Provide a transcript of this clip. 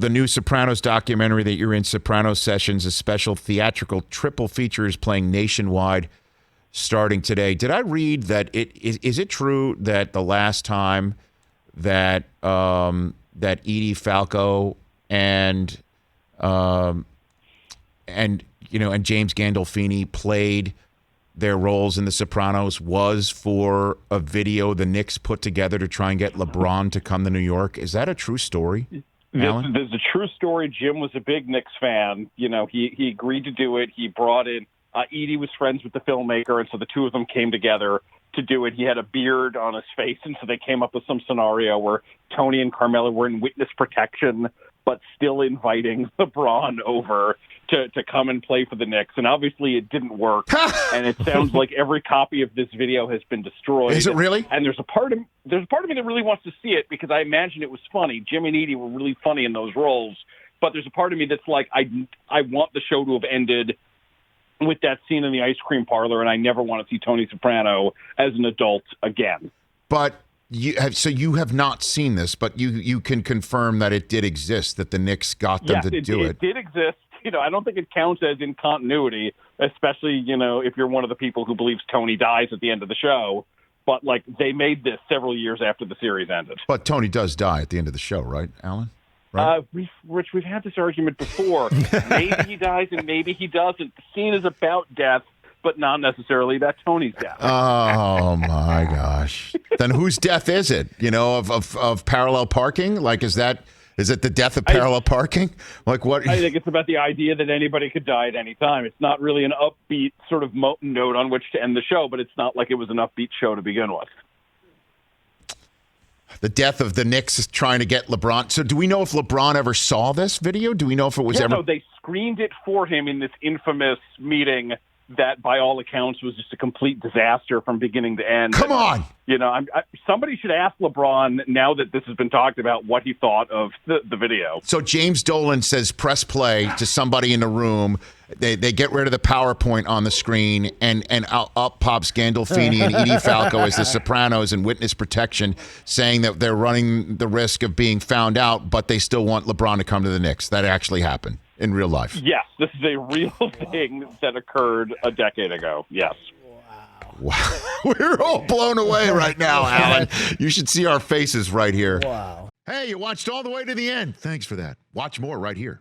the new Sopranos documentary that you're in, Sopranos Sessions, a special theatrical triple feature is playing nationwide starting today. Did I read that is it true that the last time that that Edie, Falco, and James Gandolfini played their roles in The Sopranos was for a video the Knicks put together to try and get LeBron to come to New York? Is that a true story, Alan? This is a true story. Jim was a big Knicks fan. He agreed to do it. He brought in Edie was friends with the filmmaker, and so the two of them came together to do it. He had a beard on his face, and so they came up with some scenario where Tony and Carmela were in witness protection, but still inviting LeBron over to come and play for the Knicks. And obviously it didn't work. And it sounds like every copy of this video has been destroyed. Is it really? And there's a part of me that really wants to see it because I imagine it was funny. Jim and Edie were really funny in those roles. But there's a part of me that's like, I want the show to have ended with that scene in the ice cream parlor, and I never want to see Tony Soprano as an adult again. But you have not seen this, but you can confirm that it did exist, that the Knicks got them to do it. It did exist. I don't think it counts as in continuity, especially, if you're one of the people who believes Tony dies at the end of the show. But, they made this several years after the series ended. But Tony does die at the end of the show, right, Alan? Right? Rich, we've had this argument before. Maybe he dies and maybe he doesn't. The scene is about death, but not necessarily about Tony's death. Oh, my gosh. Then whose death is it? Of parallel parking? Is it the death of parallel parking? What? I think it's about the idea that anybody could die at any time. It's not really an upbeat sort of note on which to end the show, but it's not like it was an upbeat show to begin with. The death of the Knicks trying to get LeBron. So do we know if LeBron ever saw this video? Do we know if it was ever? No, they screened it for him in this infamous meeting that, by all accounts, was just a complete disaster from beginning to end. Come on! Somebody should ask LeBron, now that this has been talked about, what he thought of the video. So James Dolan says press play to somebody in the room. They get rid of the PowerPoint on the screen, and up pops Gandolfini and Edie Falco as the Sopranos in witness protection, saying that they're running the risk of being found out, but they still want LeBron to come to the Knicks. That actually happened in real life. Yes, this is a real thing that occurred a decade ago. Yes. Wow. We're all blown away right now, Alan. You should see our faces right here. Wow. Hey, you watched all the way to the end. Thanks for that. Watch more right here.